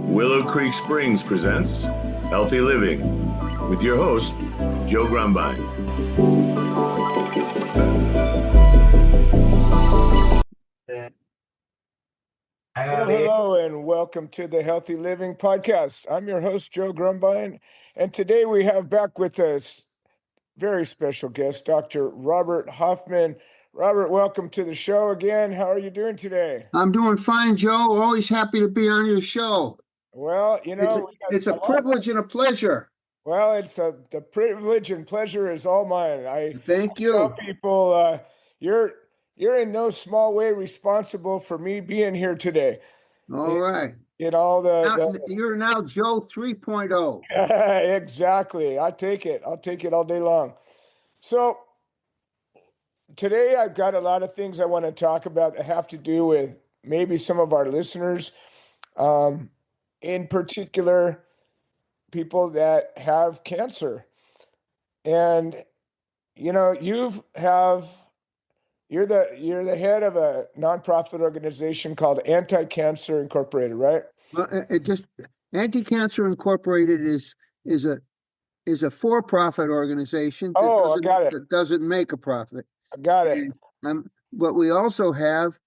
Willow Creek Springs presents Healthy Living with your host, Joe Grumbine. Hello, and welcome to the Healthy Living Podcast. I'm your host, Joe Grumbine, and today we have back with us very special guest, Dr. Robert Hoffman. Robert, welcome to the show again. How are you doing today? I'm doing fine, Joe. Always happy to be on your show. Well, It's a privilege and a pleasure. Well, the privilege and pleasure is all mine. Thank you. Tell people you're in no small way responsible for me being here today. All right. In all You're now Joe 3.0. Exactly. I take it. I'll take it all day long. So today I've got a lot of things I want to talk about that have to do with maybe some of our listeners, in particular, people that have cancer. And you're the head of a nonprofit organization called Anti-Cancer Incorporated, right? Anti-Cancer Incorporated is a for-profit organization that doesn't make a profit. I got it. But we also have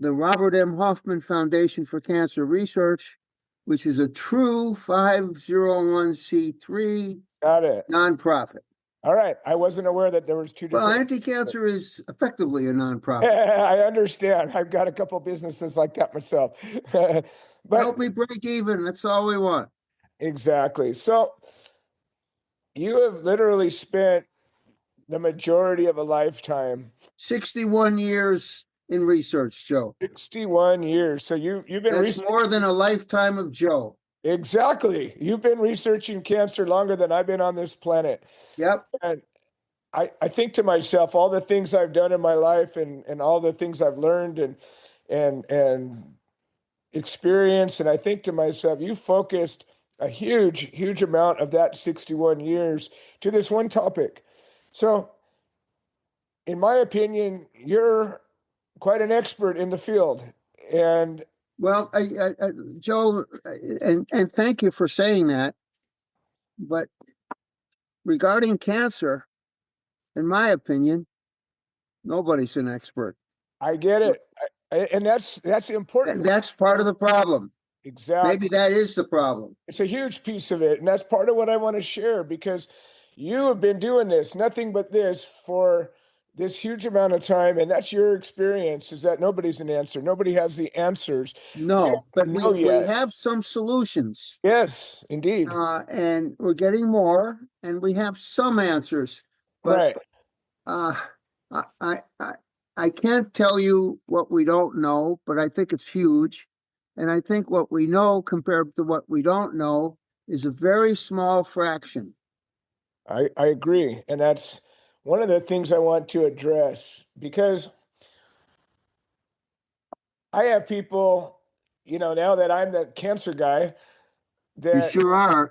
the Robert M. Hoffman Foundation for Cancer Research, which is a true 501c3 nonprofit. All right. I wasn't aware that there was two different. Well, anti-cancer is effectively a nonprofit. I understand. I've got a couple businesses like that myself. But help me break even. That's all we want. Exactly. So you have literally spent the majority of a lifetime. 61 years in research, Joe. 61 years. So you've been That's more than a lifetime of Joe. Exactly. You've been researching cancer longer than I've been on this planet. Yep. And I think to myself, all the things I've done in my life and all the things I've learned and experienced, and I think to myself, you focused a huge amount of that 61 years to this one topic. So in my opinion, you're quite an expert in the field. And well, Joe, and thank you for saying that. But regarding cancer, in my opinion, nobody's an expert. I get it. And that's important. That's part of the problem. Exactly. Maybe that is the problem. It's a huge piece of it. And that's part of what I want to share, because you have been doing nothing but this for this huge amount of time, and that's your experience, is that nobody's an answer. Nobody has the answers. No, but we have some solutions. Yes, indeed. And we're getting more, and we have some answers. But, right. I can't tell you what we don't know, but I think it's huge. And I think what we know compared to what we don't know is a very small fraction. I agree. And that's one of the things I want to address, because I have people, now that I'm the cancer guy. You sure are.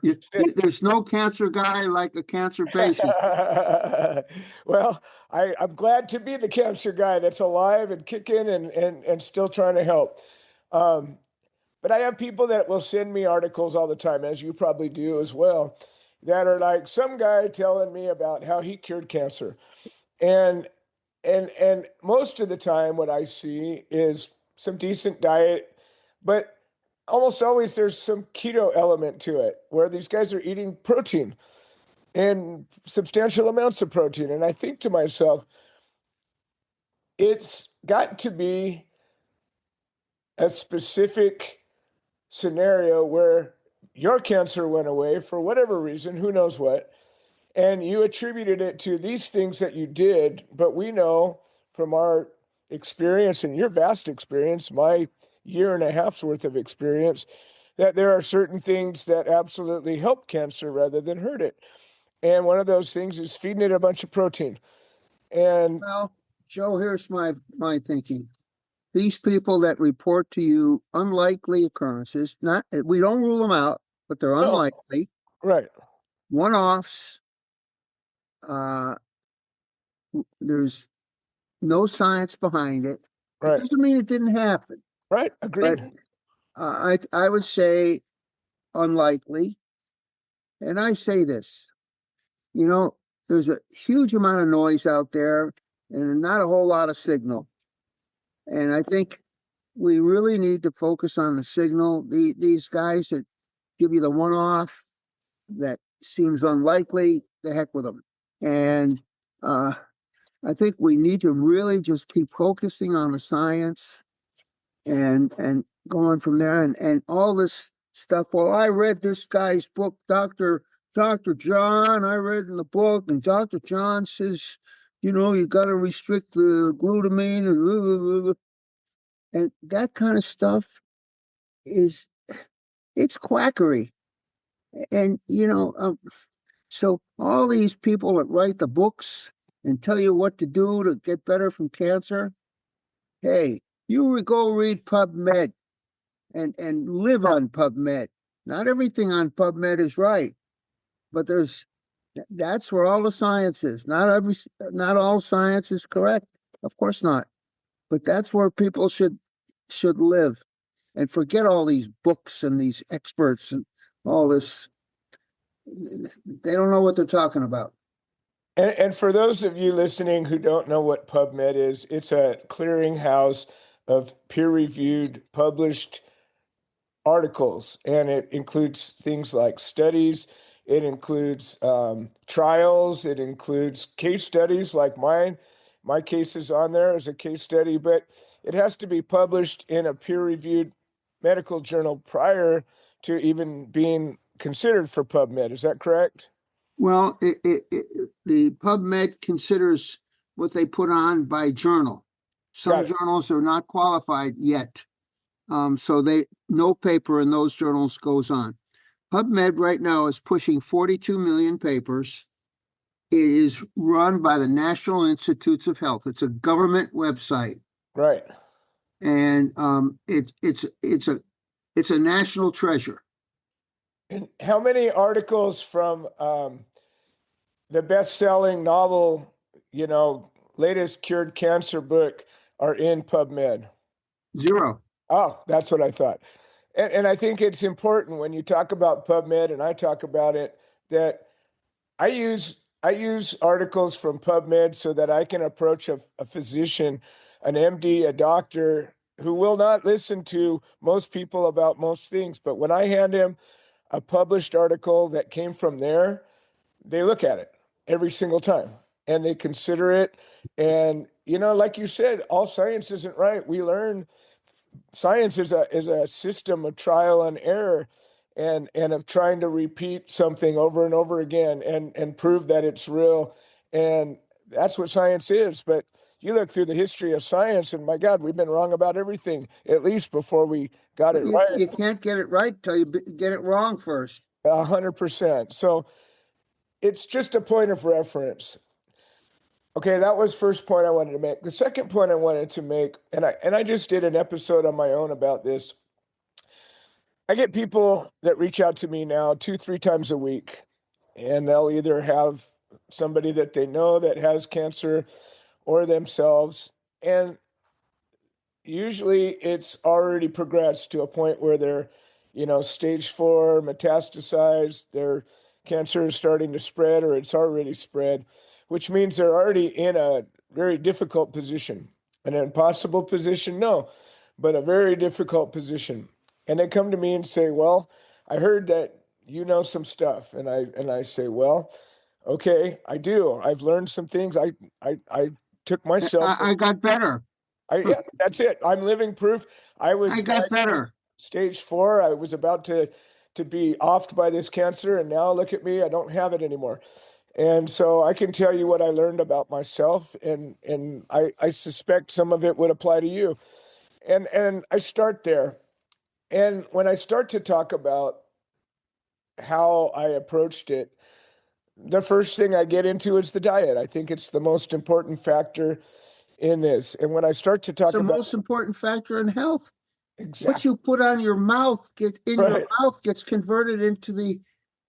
There's no cancer guy like a cancer patient. Well, I'm glad to be the cancer guy that's alive and kicking and still trying to help. But I have people that will send me articles all the time, as you probably do as well, that are like some guy telling me about how he cured cancer. And most of the time what I see is some decent diet, but almost always there's some keto element to it, where these guys are eating protein and substantial amounts of protein. And I think to myself, it's got to be a specific scenario where your cancer went away for whatever reason, who knows what, and you attributed it to these things that you did. But we know from our experience and your vast experience, my year and a half's worth of experience, that there are certain things that absolutely help cancer rather than hurt it. And one of those things is feeding it a bunch of protein. And well, Joe, here's my thinking. These people that report to you unlikely occurrences, we don't rule them out, but they're unlikely. Right. One-offs. There's no science behind it. Right. It doesn't mean it didn't happen. Right. Agreed. I would say unlikely. And I say this, you know, there's a huge amount of noise out there and not a whole lot of signal. And I think we really need to focus on the signal. These guys that give you the one-off that seems unlikely, the heck with them. And I think we need to really just keep focusing on the science and going from there and all this stuff. Well, I read this guy's book, Dr. John. I read in the book, and Dr. John says, you got to restrict the glutamine and blah, blah, blah, blah. And that kind of stuff it's quackery. And so all these people that write the books and tell you what to do to get better from cancer, hey, you go read PubMed and live on PubMed. Not everything on PubMed is right, but that's where all the science is. Not all science is correct, of course not, but that's where people should live and forget all these books and these experts and all this. They don't know what they're talking about. And for those of you listening who don't know what PubMed is, it's a clearinghouse of peer-reviewed, published articles, and it includes things like studies, it includes trials, it includes case studies like mine. My case is on there as a case study, but it has to be published in a peer-reviewed medical journal prior to even being considered for PubMed. Is that correct? Well, the PubMed considers what they put on by journal. Some journals are not qualified yet. So no paper in those journals goes on. PubMed right now is pushing 42 million papers. It is run by the National Institutes of Health. It's a government website. Right. And it's a national treasure. And how many articles from the best-selling novel, latest cured cancer book are in PubMed? 0. Oh, that's what I thought. And I think it's important when you talk about PubMed and I talk about it that I use articles from PubMed so that I can approach a physician, an MD, a doctor who will not listen to most people about most things. But when I hand him a published article that came from there, they look at it every single time and they consider it. And, like you said, all science isn't right. We learn science is a system of trial and error and of trying to repeat something over and over again and prove that it's real. And that's what science is. But you look through the history of science and my God, we've been wrong about everything, at least before we got it right. You can't get it right till you get it wrong first. 100%. So it's just a point of reference. Okay, that was first point I wanted to make. The second point I wanted to make, and I just did an episode on my own about this. I get people that reach out to me now 2-3 times a week, and they'll either have somebody that they know that has cancer or themselves. And usually it's already progressed to a point where they're, stage 4, metastasized, their cancer is starting to spread or it's already spread, which means they're already in a very difficult position. An impossible position? No, but a very difficult position. And they come to me and say, well, I heard that you know some stuff. And I say, well, okay, I do. I've learned some things. I took myself. I got better. Yeah, that's it. I'm living proof. I got better. Stage 4. I was about to be offed by this cancer, and now look at me. I don't have it anymore. And so I can tell you what I learned about myself, and I suspect some of it would apply to you. And I start there. And when I start to talk about how I approached it, the first thing I get into is the diet. I think it's the most important factor in this. And when I start to talk it's the about most important factor in health. exactly what you put on your mouth your mouth gets converted into the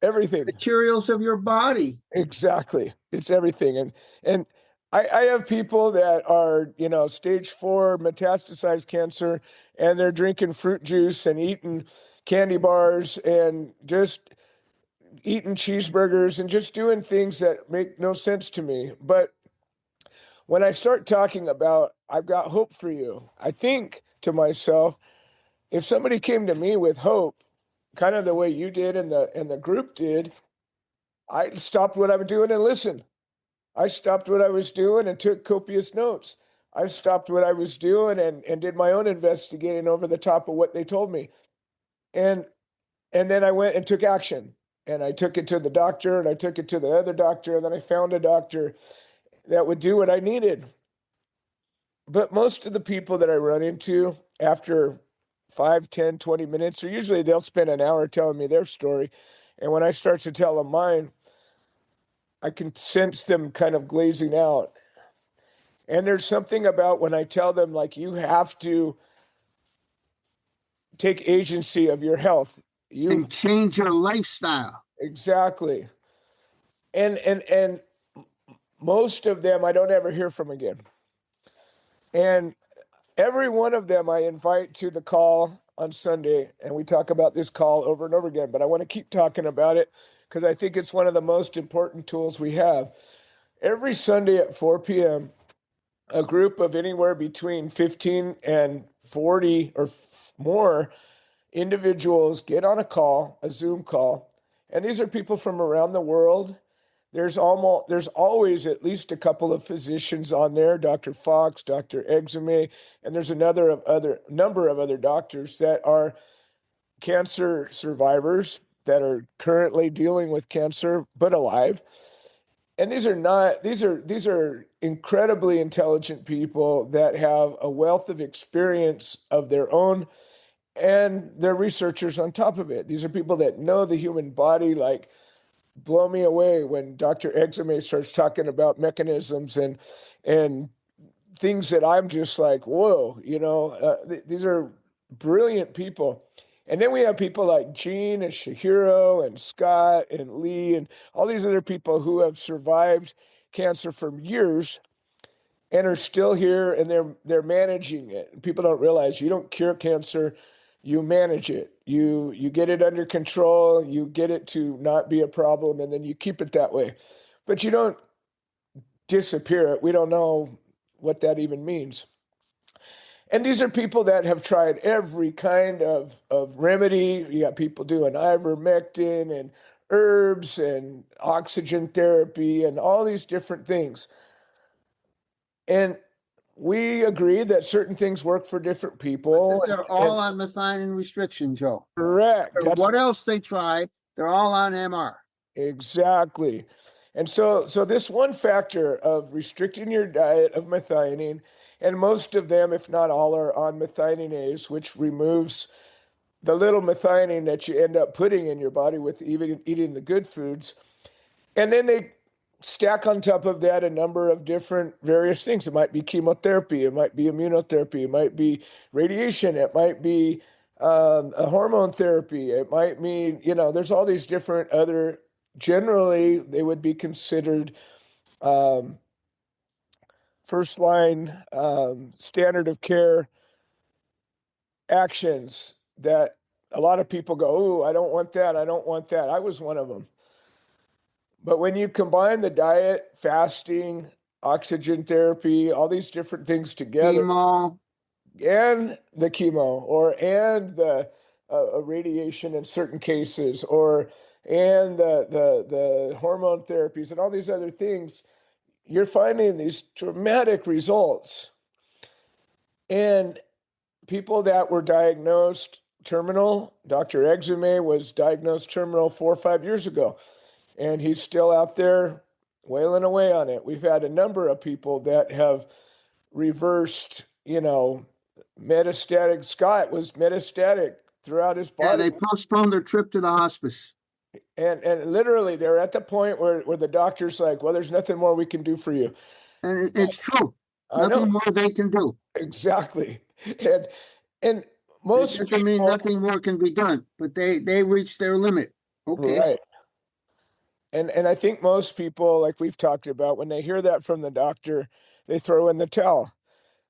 everything materials of your body. Exactly. It's everything. And I have people that are, stage 4 metastasized cancer, and they're drinking fruit juice and eating candy bars and just eating cheeseburgers and just doing things that make no sense to me. But when I start talking about, I've got hope for you, I think to myself, if somebody came to me with hope, kind of the way you did and the group did, I stopped what I was doing and listened. I stopped what I was doing and took copious notes. I stopped what I was doing and did my own investigating over the top of what they told me. And then I went and took action. And I took it to the doctor and I took it to the other doctor. And then I found a doctor that would do what I needed. But most of the people that I run into after 5, 10, 20 minutes, or usually they'll spend an hour telling me their story. And when I start to tell them mine, I can sense them kind of glazing out. And there's something about when I tell them, like, you have to take agency of your health. And change your lifestyle. Exactly. And most of them I don't ever hear from again. And every one of them I invite to the call on Sunday, and we talk about this call over and over again, but I want to keep talking about it because I think it's one of the most important tools we have. Every Sunday at 4 p.m., a group of anywhere between 15 and 40 or more individuals get on a call, a Zoom call, and these are people from around the world. There's always at least a couple of physicians on there, Dr. Fox, Dr. Exume, and there's number of other doctors that are cancer survivors that are currently dealing with cancer but alive. And these are incredibly intelligent people that have a wealth of experience of their own, and they're researchers on top of it. These are people that know the human body. Like, blow me away when Dr. Exume starts talking about mechanisms and things that I'm just like, whoa, these are brilliant people. And then we have people like Gene and Shihiro and Scott and Lee and all these other people who have survived cancer for years and are still here, and they're managing it. People don't realize you don't cure cancer, you manage it. You get it under control, you get it to not be a problem, and then you keep it that way. But you don't disappear it. We don't know what that even means. And these are people that have tried every kind of remedy. You got people doing ivermectin and herbs and oxygen therapy and all these different things. And we agree that certain things work for different people. They're all on methionine restriction, Joe. Correct. What else they try, they're all on MR. Exactly. And so this one factor of restricting your diet of methionine, and most of them, if not all, are on methionase, which removes the little methionine that you end up putting in your body with even eating the good foods. And then they stack on top of that a number of different various things. It might be chemotherapy, it might be immunotherapy, it might be radiation, it might be a hormone therapy, it might mean, there's all these different other, generally they would be considered first line standard of care actions that a lot of people go, oh, I don't want that, I don't want that. I was one of them. But when you combine the diet, fasting, oxygen therapy, all these different things together, chemo, and the chemo, and the radiation in certain cases, and the hormone therapies, and all these other things, you're finding these dramatic results. And people that were diagnosed terminal, Dr. Exume was diagnosed terminal 4 or 5 years ago. And he's still out there wailing away on it. We've had a number of people that have reversed, metastatic. Scott was metastatic throughout his body. Yeah, they postponed their trip to the hospice. And literally, they're at the point where the doctor's like, well, there's nothing more we can do for you. And it's true. I know. Nothing more they can do. Exactly. And most It doesn't mean nothing more can be done, but they reach their limit. Okay. Right. And I think most people, like we've talked about, when they hear that from the doctor, they throw in the towel.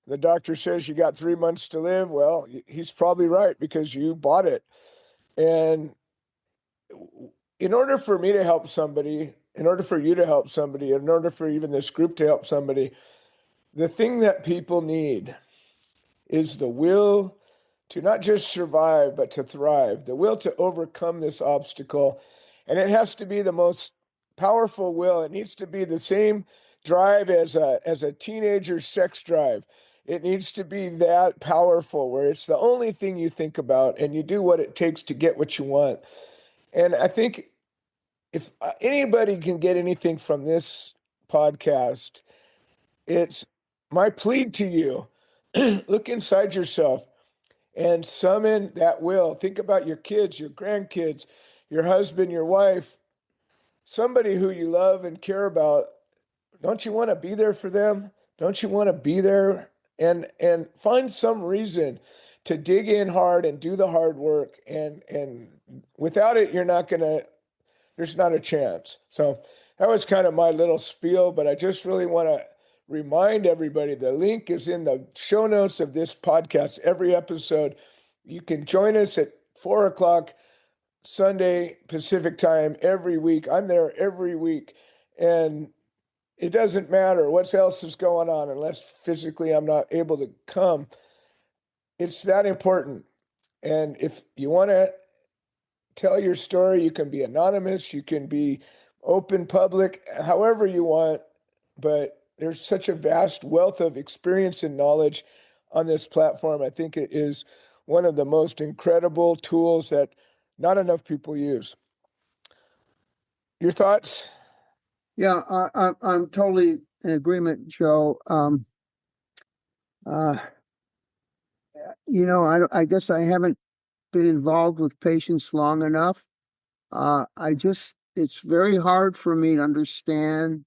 The doctor says you got 3 months to live. Well, he's probably right because you bought it. And in order for me to help somebody, in order for you to help somebody, in order for even this group to help somebody, the thing that people need is the will to not just survive, but to thrive, the will to overcome this obstacle. And it has to be the most powerful will. It needs to be the same drive as a teenager's sex drive. It needs to be that powerful where it's the only thing you think about and you do what it takes to get what you want. And I think if anybody can get anything from this podcast, it's my plea to you. Look inside yourself and summon that will. Think about your kids, your grandkids, your husband, your wife, somebody who you love and care about. Don't you want to be there for them? Don't you want to be there and find some reason to dig in hard and do the hard work and without it you're not going to there's not a chance. So that was kind of my little spiel, but I just really want to remind everybody the link is in the show notes of this podcast. Every episode, you can join us at 4 o'clock Sunday Pacific time every week. I'm there every week, and it doesn't matter what else is going on unless physically I'm not able to come. It's that important. And if you want to tell your story, you can be anonymous, you can be open public, however you want, but there's such a vast wealth of experience and knowledge on this platform. I think it is one of the most incredible tools that not enough people use. Your thoughts? Yeah, I'm totally in agreement, Joe. Uh, I guess I haven't been involved with patients long enough. It's very hard for me to understand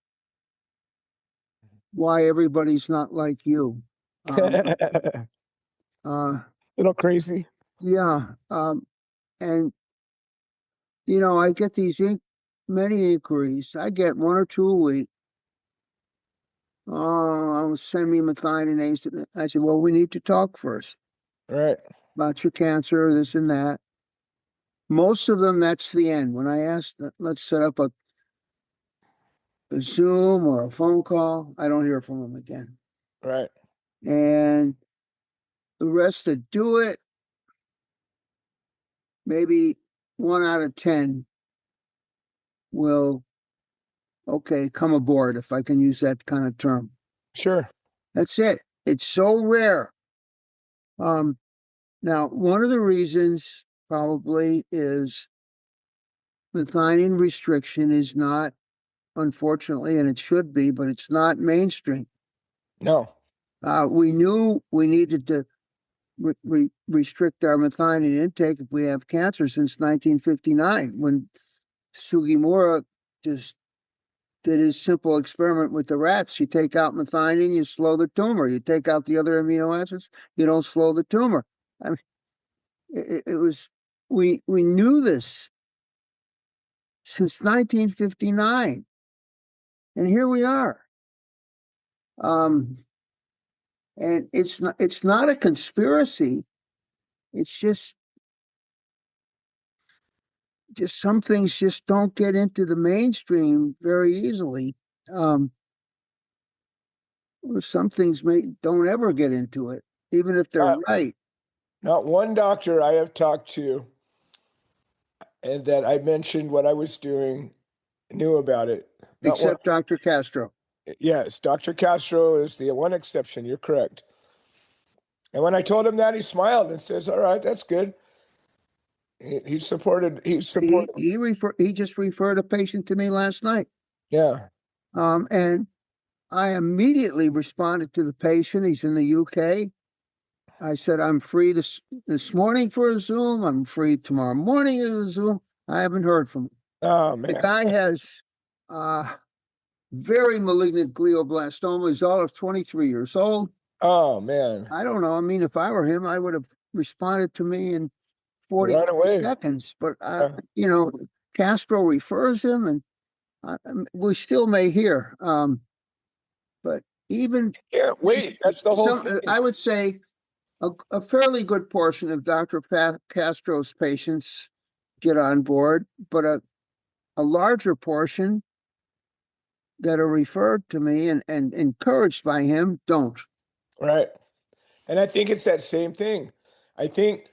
why everybody's not like you. Little crazy. Yeah. And, I get many inquiries. I get one or two a week. Oh, send me methionine. I said, well, we need to talk first Right. about your cancer, this and that. Most of them, that's the end. When I ask, let's set up a Zoom or a phone call, I don't hear from them again. Right. And the rest that do it, maybe 1 out of 10 will, okay, come aboard, if I can use that kind of term. Sure. That's it. It's so rare. Now, one of the reasons probably is methionine restriction is not, unfortunately, and it should be, but it's not mainstream. No. We knew we needed to restrict our methionine intake if we have cancer since 1959, when Sugimura just did his simple experiment with the rats. You take out methionine, you slow the tumor. You take out the other amino acids, you don't slow the tumor. I mean, it was, we knew this since 1959, and here we are. And it's not a conspiracy. It's just some things just don't get into the mainstream very easily. Some things don't ever get into it, even if they're right. Not one doctor I have talked to and that I mentioned what I was doing knew about it. Not one. Except Dr. Castro. Yes, Dr. Castro is the one exception. You're correct. And when I told him that, he smiled and says, "All right, that's good." He supported. He supported. He just referred a patient to me last night. Yeah. And I immediately responded to the patient. He's in the UK. I said, I'm free this morning for a Zoom. I'm free tomorrow morning as a Zoom. I haven't heard from him. Oh man. The guy has very malignant glioblastoma. He's all of 23 years old. Oh man. I don't know. I mean, if I were him, I would have responded to me in 40 seconds. But Castro refers him, and we still may hear. But even Yeah, wait, that's the whole thing. I would say a fairly good portion of Dr. Castro's patients get on board, but a larger portion that are referred to me and encouraged by him don't. Right. And I think it's that same thing. I think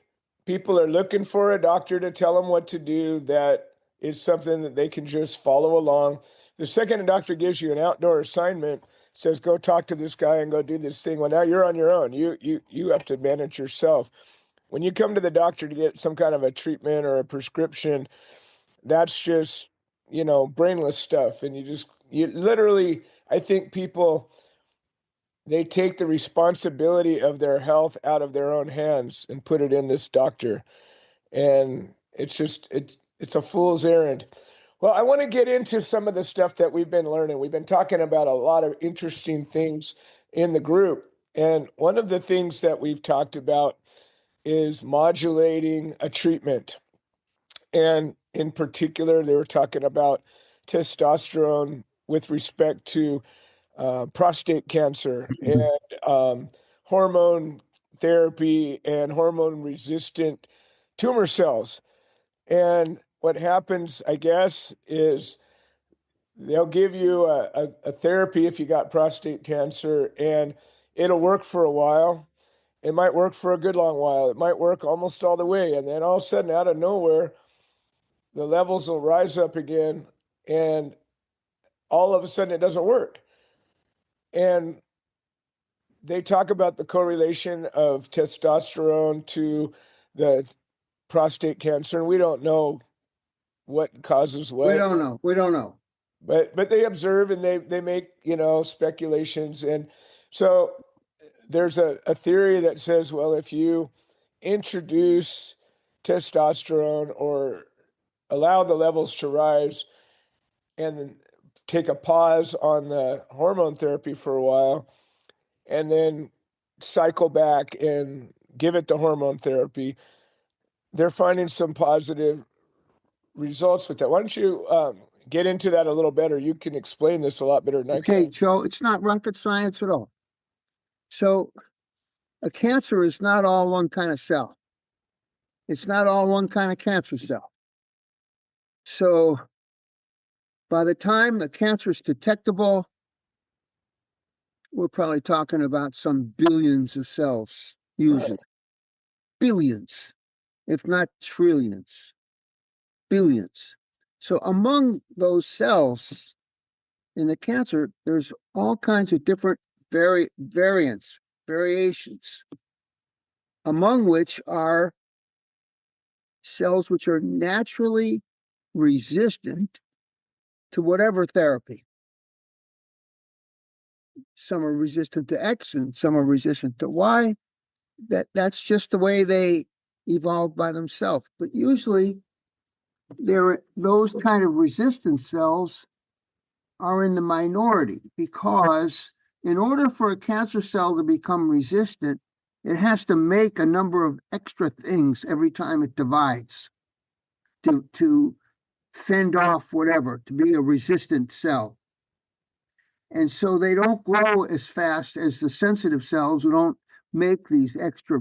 people are looking for a doctor to tell them what to do that is something that they can just follow along. The second a doctor gives you an outdoor assignment, says go talk to this guy and go do this thing, well, now you're on your own. You have to manage yourself. When you come to the doctor to get some kind of a treatment or a prescription, that's just, brainless stuff. And you literally, I think people, they take the responsibility of their health out of their own hands and put it in this doctor. And it's a fool's errand. Well, I want to get into some of the stuff that we've been learning. We've been talking about a lot of interesting things in the group. And one of the things that we've talked about is modulating a treatment. And in particular, they were talking about testosterone with respect to prostate cancer and hormone therapy and hormone resistant tumor cells. And what happens, I guess, is they'll give you a therapy if you got prostate cancer, and it'll work for a while. It might work for a good long while. It might work almost all the way. And then all of a sudden, out of nowhere, the levels will rise up again, and all of a sudden, it doesn't work. And they talk about the correlation of testosterone to the prostate cancer, and we don't know what causes We what. don't know. We don't know. But they observe and they make, speculations. And so there's a theory that says, well, if you introduce testosterone or allow the levels to rise and then take a pause on the hormone therapy for a while and then cycle back and give it the hormone therapy, they're finding some positive results with that. Why don't you get into that a little better? You can explain this a lot better than I Okay, can. Joe, it's not rocket science at all. So a cancer is not all one kind of cell. It's not all one kind of cancer cell. So by the time the cancer is detectable, we're probably talking about some billions of cells, usually. Billions, if not trillions, billions. So among those cells in the cancer, there's all kinds of different variations, among which are cells which are naturally resistant to whatever therapy. Some are resistant to X and some are resistant to Y. That's just the way they evolved by themselves. But usually those kind of resistant cells are in the minority, because in order for a cancer cell to become resistant, it has to make a number of extra things every time it divides to fend off whatever, to be a resistant cell. And so they don't grow as fast as the sensitive cells who don't make these extra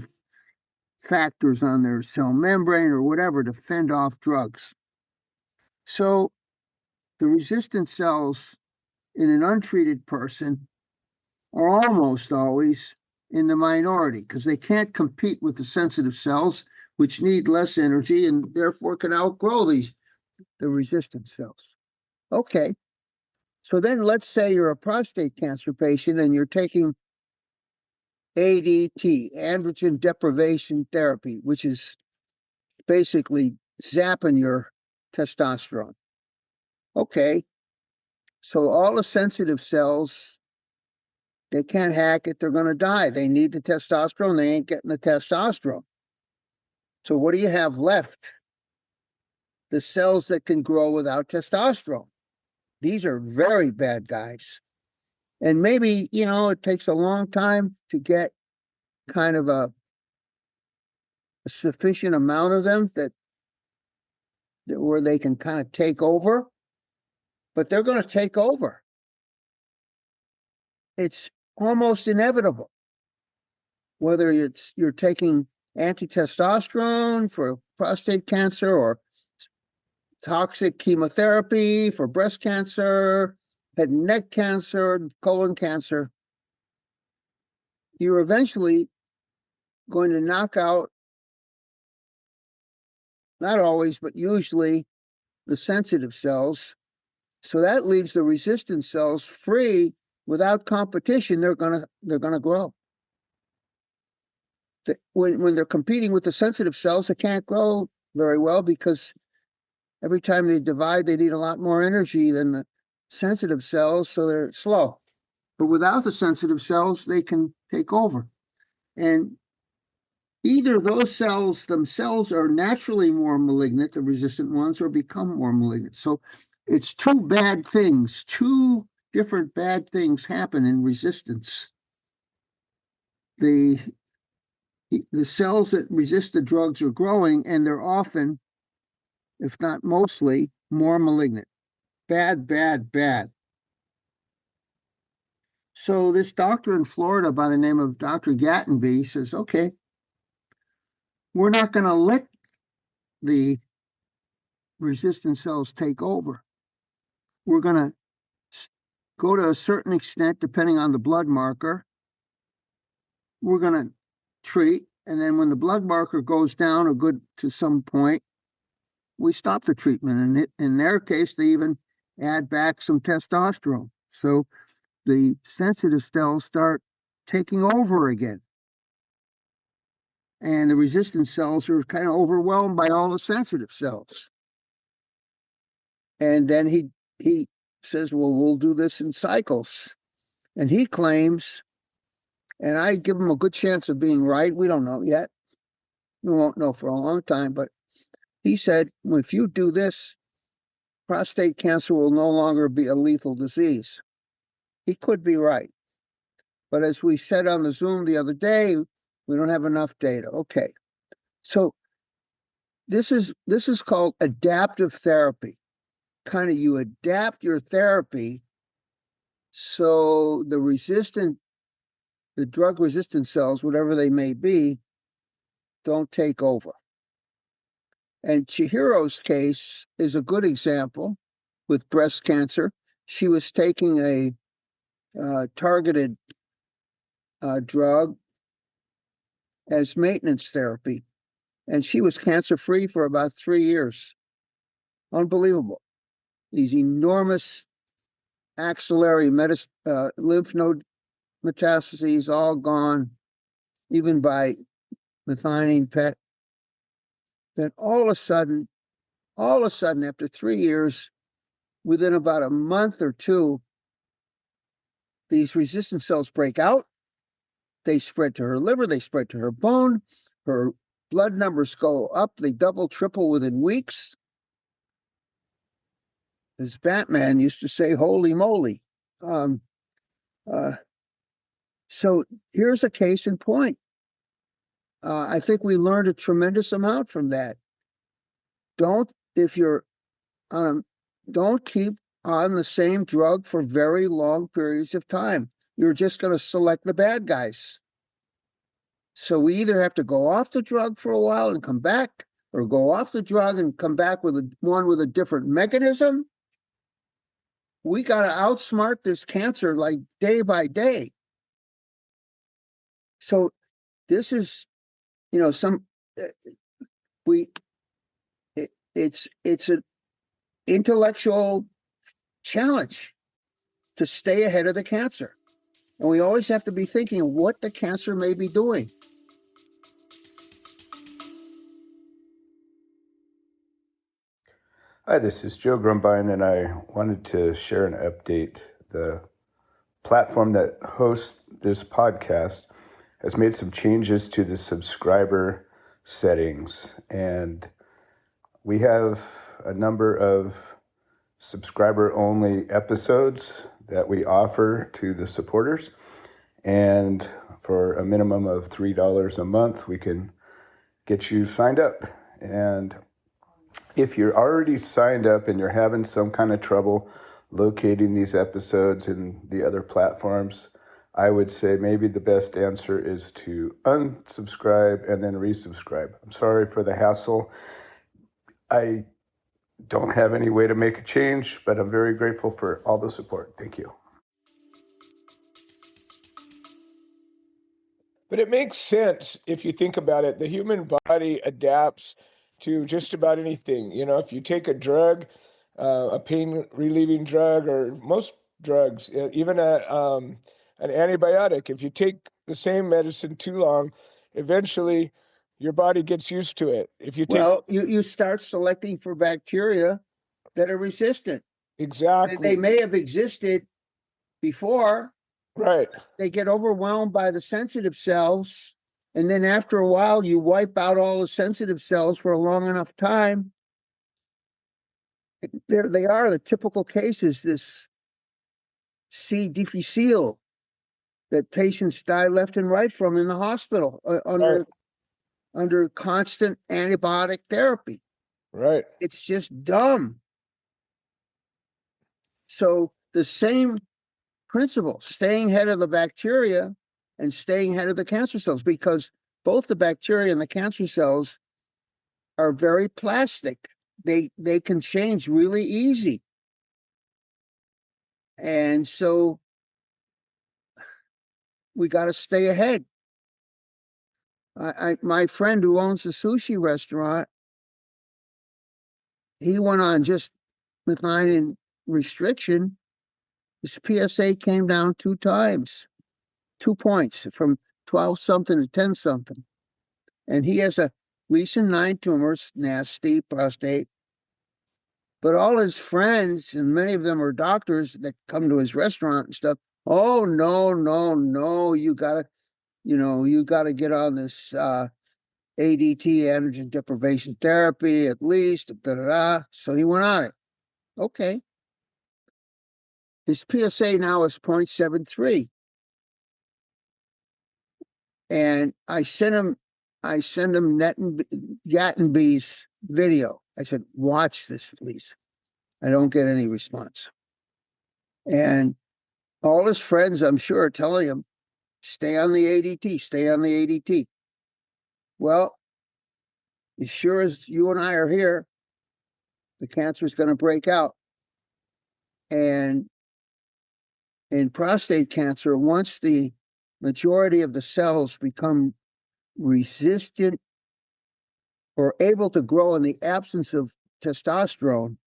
factors on their cell membrane or whatever to fend off drugs. So the resistant cells in an untreated person are almost always in the minority because they can't compete with the sensitive cells, which need less energy and therefore can outgrow the resistant cells. Okay, so then let's say you're a prostate cancer patient and you're taking ADT, androgen deprivation therapy, which is basically zapping your testosterone. Okay, so all the sensitive cells, they can't hack it, they're going to die. They need the testosterone, they ain't getting the testosterone. So what do you have left? The cells that can grow without testosterone. These are very bad guys. And maybe, it takes a long time to get kind of a sufficient amount of them that where they can kind of take over, but they're going to take over. It's almost inevitable. Whether you're taking anti-testosterone for prostate cancer or toxic chemotherapy for breast cancer, head and neck cancer, colon cancer, you're eventually going to knock out, not always, but usually, the sensitive cells. So that leaves the resistant cells free. Without competition, they're gonna grow. When they're competing with the sensitive cells, they can't grow very well because every time they divide, they need a lot more energy than the sensitive cells, so they're slow. But without the sensitive cells, they can take over. And either those cells themselves are naturally more malignant, the resistant ones, or become more malignant. So it's two different bad things happen in resistance. The cells that resist the drugs are growing, and they're often, if not mostly, more malignant. Bad, bad, bad. So this doctor in Florida by the name of Dr. Gattenby says, okay, we're not going to let the resistant cells take over. We're going to go to a certain extent, depending on the blood marker. We're going to treat, and then when the blood marker goes down a good to some point, we stop the treatment. And in their case, they even add back some testosterone. So the sensitive cells start taking over again. And the resistant cells are kind of overwhelmed by all the sensitive cells. And then he says, well, we'll do this in cycles. And he claims, and I give him a good chance of being right. We don't know yet. We won't know for a long time. But he said, well, if you do this, prostate cancer will no longer be a lethal disease. He could be right. But as we said on the Zoom the other day, we don't have enough data. Okay. So this is called adaptive therapy. Kind of you adapt your therapy so the drug resistant cells, whatever they may be, don't take over. And Chihiro's case is a good example with breast cancer. She was taking a targeted drug as maintenance therapy, and she was cancer-free for about 3 years. Unbelievable. These enormous axillary lymph node metastases all gone, even by methionine PET. Then all of a sudden, after 3 years, within about a month or two, these resistant cells break out. They spread to her liver, they spread to her bone. Her blood numbers go up, they double, triple within weeks. As Batman used to say, holy moly. So here's a case in point. I think we learned a tremendous amount from that. Don't keep on the same drug for very long periods of time. You're just going to select the bad guys. So we either have to go off the drug for a while and come back, or go off the drug and come back with one with a different mechanism. We got to outsmart this cancer like day by day. So this is, it's an intellectual challenge to stay ahead of the cancer. And we always have to be thinking of what the cancer may be doing. Hi, this is Joe Grumbine, and I wanted to share an update. The platform that hosts this podcast has made some changes to the subscriber settings, and we have a number of subscriber-only episodes that we offer to the supporters, and for a minimum of $3 a month, we can get you signed up. And if you're already signed up and you're having some kind of trouble locating these episodes in the other platforms, I would say maybe the best answer is to unsubscribe and then resubscribe. I'm sorry for the hassle. I don't have any way to make a change, but I'm very grateful for all the support. Thank you. But it makes sense if you think about it. The human body adapts to just about anything. You know, if you take a drug, a pain relieving drug, or most drugs, even an antibiotic, if you take the same medicine too long, eventually your body gets used to it. If you take Well, you start selecting for bacteria that are resistant. They exactly may have existed before, right, they get overwhelmed by the sensitive cells, and then after a while you wipe out all the sensitive cells for a long enough time. There they are, the typical cases, this C. difficile that patients die left and right from in the hospital right, under constant antibiotic therapy. right. It's just dumb. So the same principle, staying ahead of the bacteria and staying ahead of the cancer cells, because both the bacteria and the cancer cells are very plastic. They can change really easy. And so we got to stay ahead. My friend who owns a sushi restaurant, he went on just methionine restriction. His PSA came down 2 times, 2 points, from 12 something to 10 something. And he has a Gleason 9 tumors, nasty prostate. But all his friends, and many of them are doctors that come to his restaurant and stuff. Oh, no, no, no, you gotta get on this ADT, androgen deprivation therapy at least. Da, da, da. So he went on it. Okay. His PSA now is 0.73. And I sent him Gattenby's video. I said, watch this, please. I don't get any response. And all his friends, I'm sure, are telling him, stay on the ADT, stay on the ADT. Well, as sure as you and I are here, the cancer is going to break out. And in prostate cancer, once the majority of the cells become resistant or able to grow in the absence of testosterone,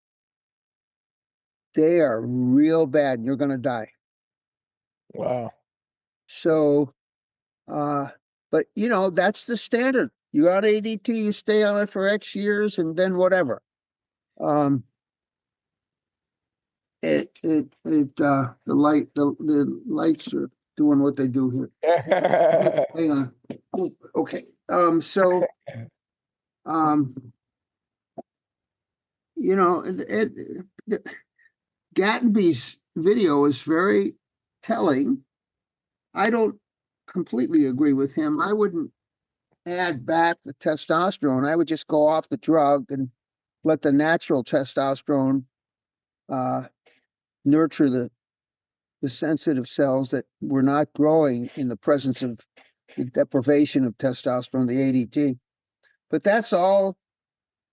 they are real bad and you're going to die. Wow. So, but that's the standard. You're on ADT, you stay on it for X years, and then whatever. The lights are doing what they do here. Hang on. Okay. Gattenby's video is very telling. I don't completely agree with him. I wouldn't add back the testosterone. I would just go off the drug and let the natural testosterone nurture the sensitive cells that were not growing in the presence of the deprivation of testosterone, the ADT. But that's all,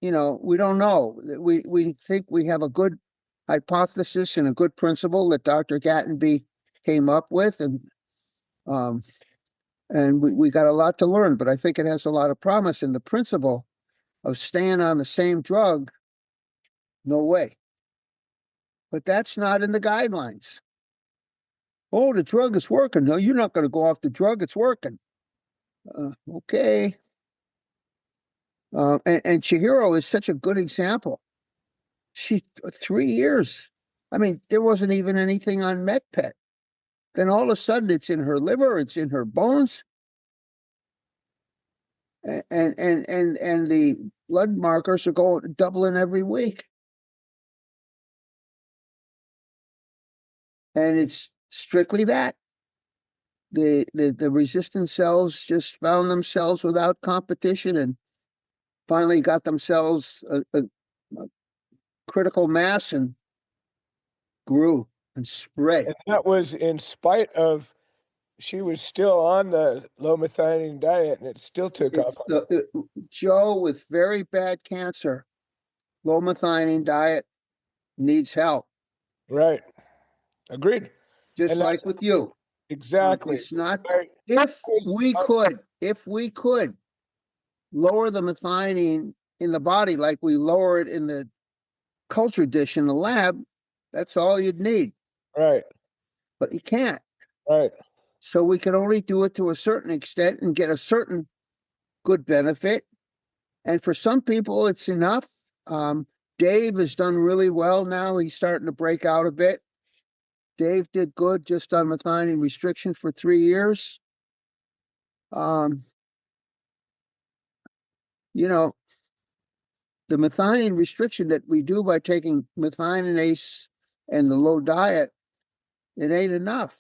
we don't know. We think we have a good hypothesis and a good principle that Dr. Gattenby came up with, and we got a lot to learn, but I think it has a lot of promise in the principle of staying on the same drug. No way. But that's not in the guidelines. Oh, the drug is working. No, you're not going to go off the drug. It's working. Okay. And Chihiro is such a good example. She 3 years. I mean, there wasn't even anything on MetPet. Then all of a sudden, it's in her liver, it's in her bones, and the blood markers are doubling every week. And it's strictly that. The resistant cells just found themselves without competition and finally got themselves a critical mass and grew and spread. And that was in spite of she was still on the low methionine diet, and it still took off. Joe with very bad cancer, low methionine diet needs help, Right. Agreed. just And like that's with you. exactly. It's not, I if was we could lower the methionine in the body like we lower it in the culture dish in the lab, that's all you'd need. right. But you can't. Right. So we can only do it to a certain extent and get a certain good benefit. And for some people, it's enough. Dave has done really well now. He's starting to break out a bit. Dave did good just on methionine restriction for 3 years. You know, the methionine restriction that we do by taking methionase and the low diet, it ain't enough.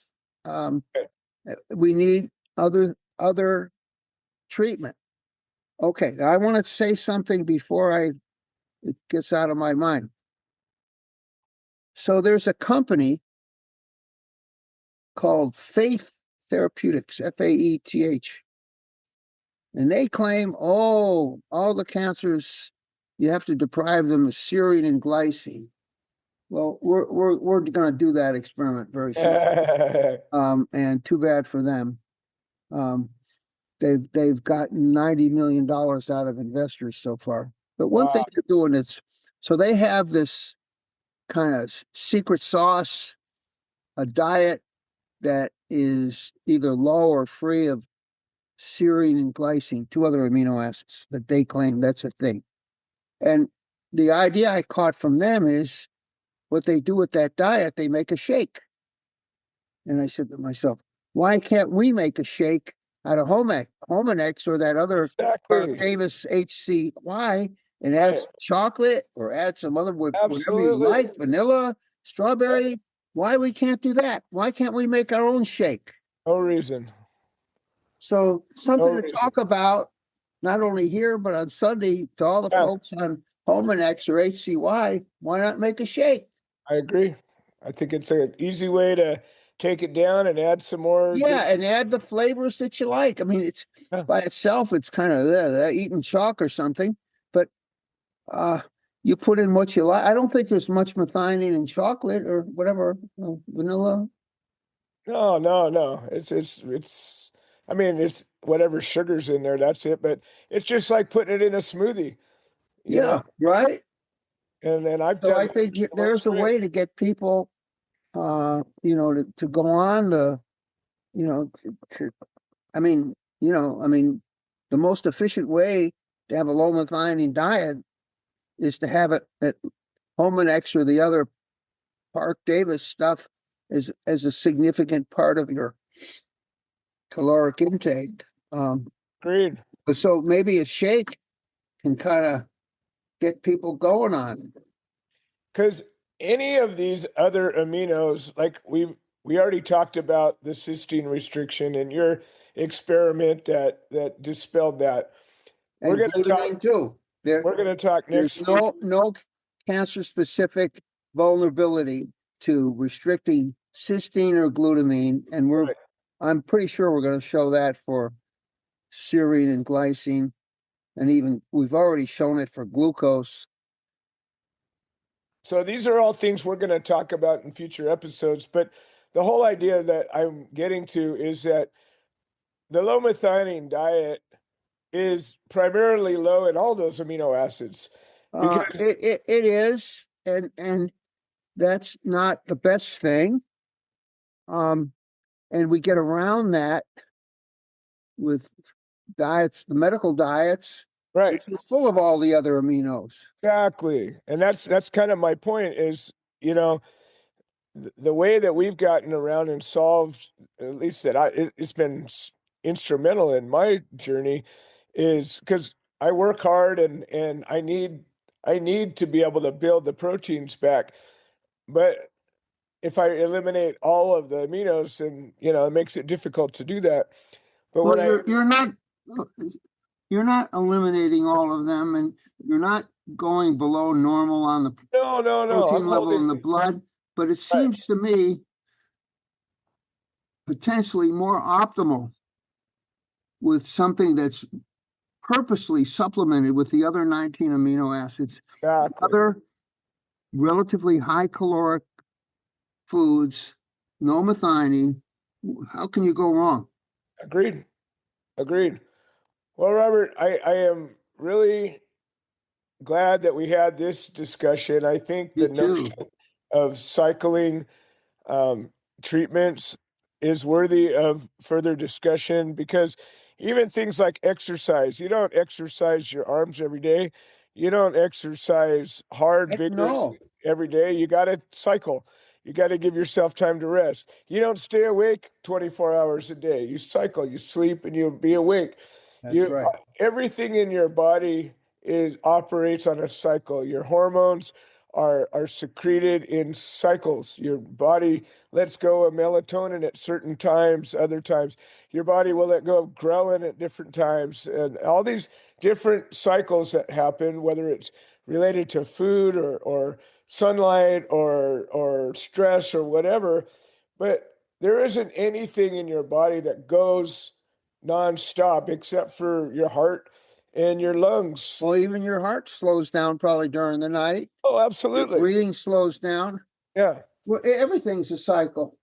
We need other treatment. Okay, now I want to say something before it gets out of my mind. So there's a company called Faith Therapeutics, Faeth, and they claim, all the cancers, you have to deprive them of serine and glycine. Well, we're going to do that experiment very soon. And too bad for them. They've gotten $90 million out of investors so far. But one thing they're doing is, so they have this kind of secret sauce, a diet that is either low or free of serine and glycine, 2 other amino acids that they claim that's a thing. And the idea I caught from them is what they do with that diet, they make a shake. And I said to myself, why can't we make a shake out of Homanex or that other Davis HCY and add some chocolate or add some other, whatever you like, vanilla, strawberry? Why we can't do that? Why can't we make our own shake? No reason. So something to talk about, not only here, but on Sunday to all the folks on Homanex or HCY. Why not make a shake? I agree. I think it's an easy way to take it down and add some more. Yeah, and add the flavors that you like. I mean, it's by itself, it's kind of eating chalk or something, but you put in what you like. I don't think there's much methionine in chocolate or whatever, vanilla. No. It's. I mean, it's whatever sugar's in there. That's it. But it's just like putting it in a smoothie. You know? Right. And then I think there's a way to get people, to go on the, the most efficient way to have a low methionine diet is to have it at Homanex or the other Park Davis stuff as a significant part of your caloric intake. Agreed. So maybe a shake can kind of get people going on it. Because any of these other aminos, like we already talked about the cysteine restriction and your experiment that dispelled that. And we're going to talk too. We're going to talk next week. There's no cancer-specific vulnerability to restricting cysteine or glutamine, and I'm pretty sure we're going to show that for serine and glycine, and even we've already shown it for glucose. So these are all things we're going to talk about in future episodes, but the whole idea that I'm getting to is that the low methionine diet is primarily low in all those amino acids. It is, and that's not the best thing. And we get around that with diets, the medical diets, right, which are full of all the other aminos. Exactly, and that's kind of my point. Is the way that we've gotten around and solved, at least that it's been instrumental in my journey, is because I work hard and I need to be able to build the proteins back, but if I eliminate all of the aminos, and it makes it difficult to do that. But you're not eliminating all of them, and you're not going below normal on the protein level in the blood. But it seems to me potentially more optimal with something that's purposely supplemented with the other 19 amino acids, Exactly. other relatively high caloric foods, no methionine. How can you go wrong? Agreed. Agreed. Well, Robert, I am really glad that we had this discussion. I think Me the too. notion of cycling um, treatments is worthy of further discussion because even things like exercise, you don't exercise your arms every day. You don't exercise hard, Heck vigorously no. every day. You got to cycle. You got to give yourself time to rest. You don't stay awake 24 hours a day. You cycle, you sleep, and you'll be awake. That's You right. everything in your body is operates on a cycle. Your hormones are secreted in cycles. Your body lets go of melatonin at certain times, other times. Your body will let go of ghrelin at different times. And all these different cycles that happen, whether it's related to food or sunlight or stress or whatever. But there isn't anything in your body that goes nonstop except for your heart and your lungs. Well, even your heart slows down probably during the night. Oh, Your absolutely. breathing slows down. Yeah, Well, everything's a cycle.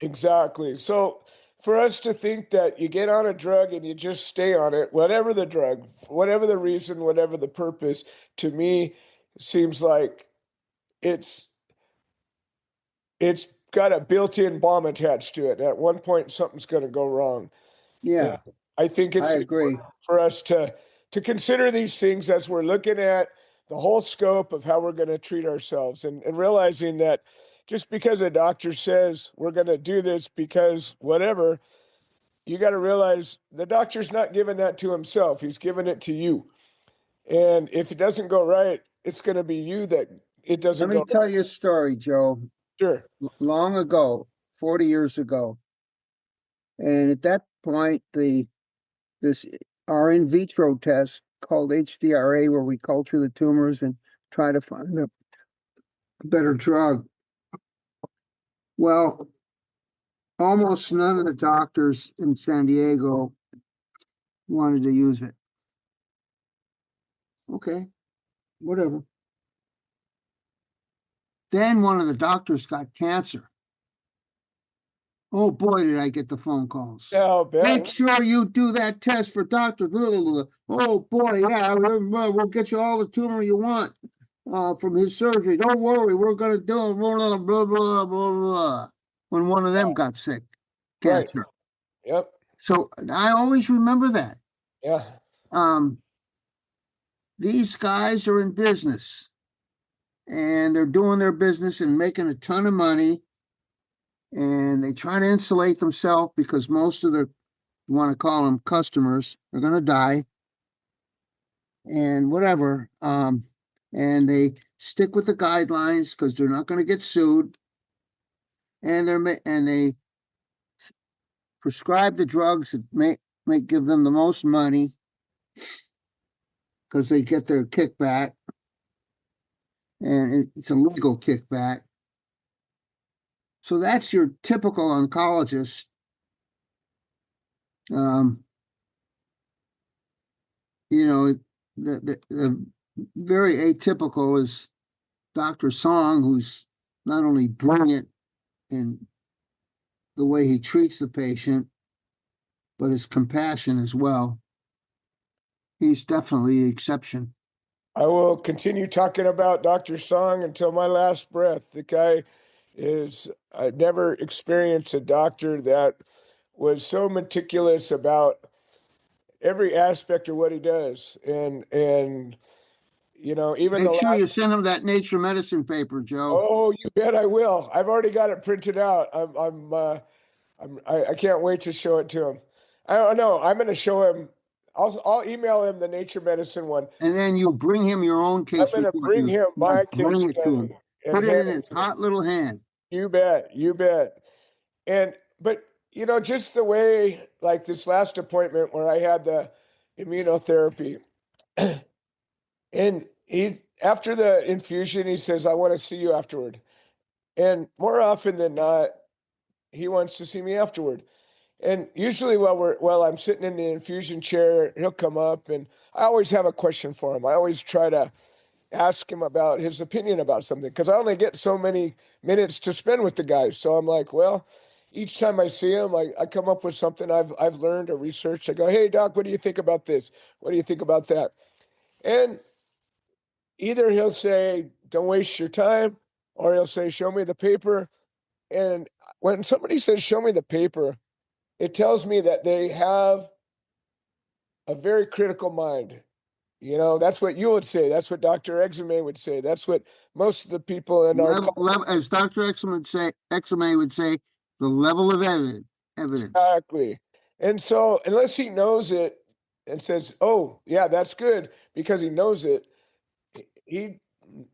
exactly. So for us to think that you get on a drug and you just stay on it, whatever the drug, whatever the reason, whatever the purpose, to me seems like it's it's got a built-in bomb attached to it. At one point, something's going to go wrong. And Yeah, I think I it's agree. important for us to consider these things as we're looking at the whole scope of how we're going to treat ourselves and realizing that just because a doctor says we're going to do this because whatever, you got to realize the doctor's not giving that to himself. He's giving it to you. And if it doesn't go right, it's going to be you that it Let doesn't me go tell right. you a story, Joe. Sure. Long ago, 40 years ago, and at that point, this our in vitro test called HDRA, where we culture the tumors and try to find a better drug. Well, almost none of the doctors in San Diego wanted to use it. Okay, whatever. Then one of the doctors got cancer. Oh boy, did I get the phone calls. I'll Make bet. sure you do that test for Dr. Oh boy, yeah, we'll get you all the tumor you want from his surgery. Don't worry, we're going to do it. Blah, blah, blah, blah, blah. When one of them got sick, Right. cancer. Yep. So I always remember that. Yeah. These guys are in business and they're doing their business and making a ton of money. And they try to insulate themselves because most of their, you want to call them customers, are going to die and whatever. And they stick with the guidelines because they're not going to get sued. And they prescribe the drugs that may give them the most money because they get their kickback, and it's a legal kickback. So that's your typical oncologist. You know, the very atypical is Dr. Song, who's not only brilliant in the way he treats the patient, but his compassion as well. He's definitely the exception. I will continue talking about Dr. Song until my last breath. The guy I've never experienced a doctor that was so meticulous about every aspect of what he does. And even the Make sure you last, send him that Nature Medicine paper, Joe. oh, you bet I will. I've already got it printed out. I can't wait to show it to him. I don't know. I'm going to show him. I'll email him the Nature Medicine one. And then you bring him your own I'm case going to report. bring him my case Bring it to him. and Put it hand in his it to him. hot little hand. You bet. You bet. But just the way, like this last appointment where I had the immunotherapy, and after the infusion, he says, "I want to see you afterward." And more often than not, he wants to see me afterward. And usually while I'm sitting in the infusion chair, he'll come up, and I always have a question for him. I always try to ask him about his opinion about something because I only get so many minutes to spend with the guy. So I'm like, well, each time I see him, I come up with something I've learned or researched. I go, hey, doc, what do you think about this? What do you think about that? And either he'll say, don't waste your time, or he'll say, show me the paper. And when somebody says, show me the paper, it tells me that they have a very critical mind. You know, that's what you would say. That's what Dr. Exame would say. That's what most of the people in our As Dr. Exame would say, the level of evidence. exactly. And so, unless he knows it and says, "Oh, yeah, that's good," because he knows it, he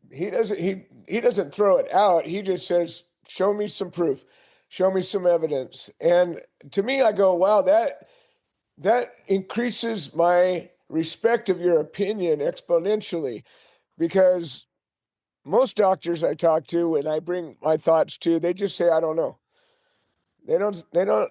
he doesn't throw it out. He just says, "Show me some proof, show me some evidence." And to me, I go, "Wow, that increases my respect of your opinion exponentially," because most doctors I talk to and I bring my thoughts to, they just say, "I don't know." They don't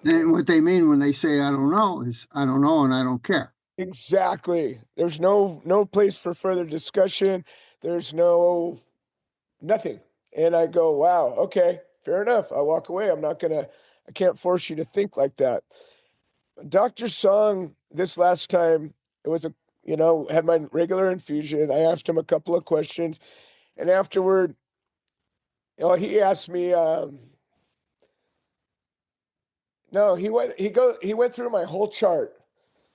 And what they mean when they say I don't know is I don't know and I don't care. exactly. There's no place for further discussion. There's nothing. And I go, wow, okay, fair enough. I walk away. I can't force you to think like that. Dr. Song, this last time, it was had my regular infusion. I asked him a couple of questions. And afterward, he asked me, no, he went through my whole chart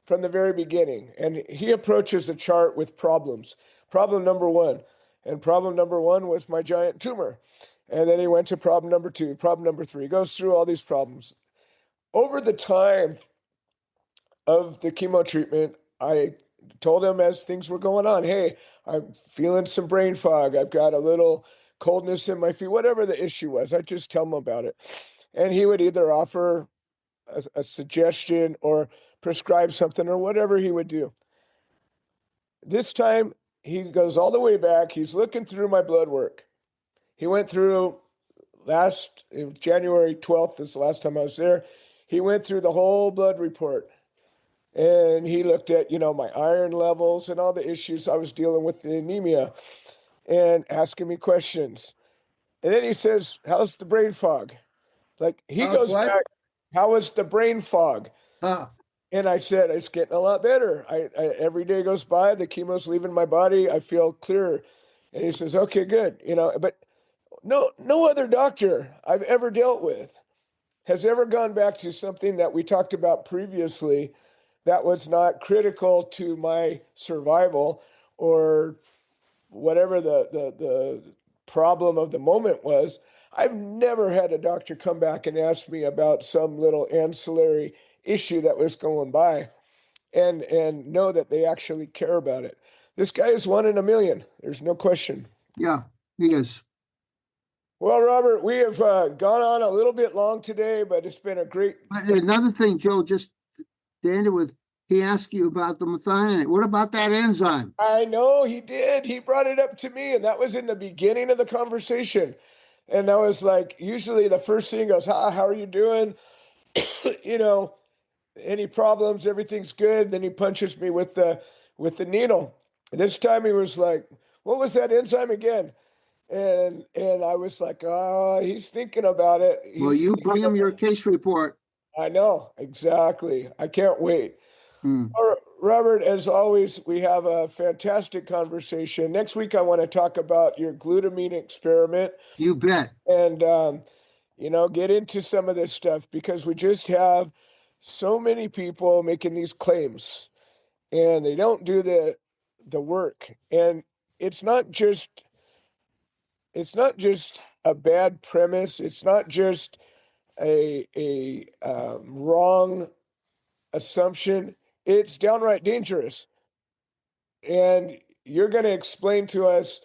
from the very beginning. And he approaches the chart with problems. Problem number one. And problem number one was my giant tumor. And then he went to problem number two, problem number three, goes through all these problems. Over the time of the chemo treatment, I told him as things were going on, hey, I'm feeling some brain fog. I've got a little coldness in my feet, whatever the issue was. I just tell him about it. And he would either offer a suggestion or prescribe something or whatever he would do. This time, he goes all the way back. He's looking through my blood work. He went through January 12th is the last time I was there. He went through the whole blood report. And he looked at, my iron levels and all the issues I was dealing with, the anemia, and asking me questions. And then he says, how's the brain fog? Like he How's goes what? back, how was the brain fog? And I said, it's getting a lot better. Every day goes by, the chemo's leaving my body. I feel clearer. And he says, okay, good. But no other doctor I've ever dealt with has ever gone back to something that we talked about previously that was not critical to my survival or whatever the problem of the moment was. I've never had a doctor come back and ask me about some little ancillary issue that was going by and know that they actually care about it. This guy is one in a million. There's no question. Yeah, he is. Well, Robert, we have gone on a little bit long today, but it's been a great. But another thing, Joe, just to end it with, he asked you about the methionine. What about that enzyme? I know he did. He brought it up to me, and that was in the beginning of the conversation. And I was like, usually the first thing goes, hi, how are you doing? Any problems? Everything's good. Then he punches me with the needle. This time he was like, what was that enzyme again? And I was like, oh, he's thinking about it. Well, you bring him your case report. I know, exactly. I can't wait. Hmm. Robert, as always, we have a fantastic conversation. Next week, I want to talk about your glutamine experiment You bet. and, get into some of this stuff because we just have so many people making these claims and they don't do the work. And it's not just a bad premise. It's not just a wrong assumption. It's downright dangerous. And you're going to explain to us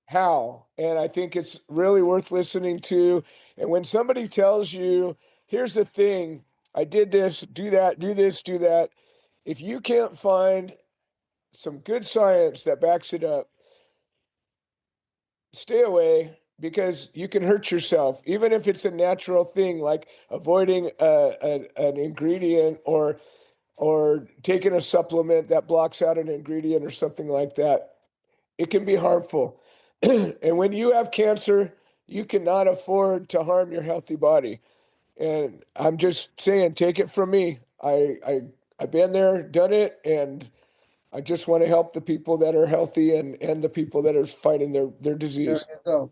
how. And I think it's really worth listening to. And when somebody tells you, here's the thing, I did this, do that, do this, do that. If you can't find some good science that backs it up, stay away. because you can hurt yourself, even if it's a natural thing like avoiding an ingredient or taking a supplement that blocks out an ingredient or something like that. It can be harmful. And when you have cancer, you cannot afford to harm your healthy body. And I'm just saying, take it from me. I've been there, done it, and I just want to help the people that are healthy and the people that are fighting their There disease. you go.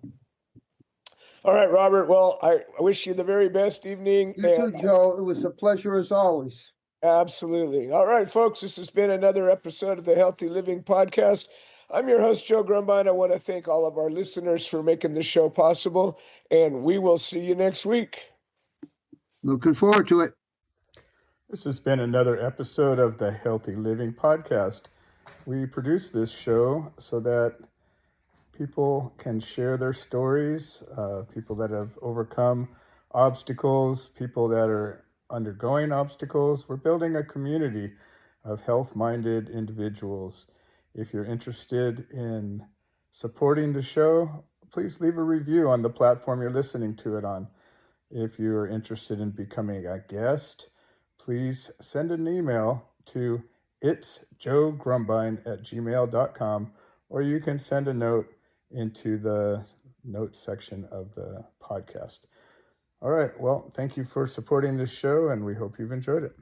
All right, Robert. Well, I wish you the very best evening. You too, Joe. It was a pleasure as always. Absolutely. All right, folks, this has been another episode of the Healthy Living Podcast. I'm your host, Joe Grumbine. I want to thank all of our listeners for making this show possible, and we will see you next week. Looking forward to it. This has been another episode of the Healthy Living Podcast. We produce this show so that people can share their stories, people that have overcome obstacles, people that are undergoing obstacles. We're building a community of health-minded individuals. If you're interested in supporting the show, please leave a review on the platform you're listening to it on. If you're interested in becoming a guest, please send an email to itsjoegrumbine@gmail.com, or you can send a note into the notes section of the podcast. All right. Well, thank you for supporting this show, and we hope you've enjoyed it.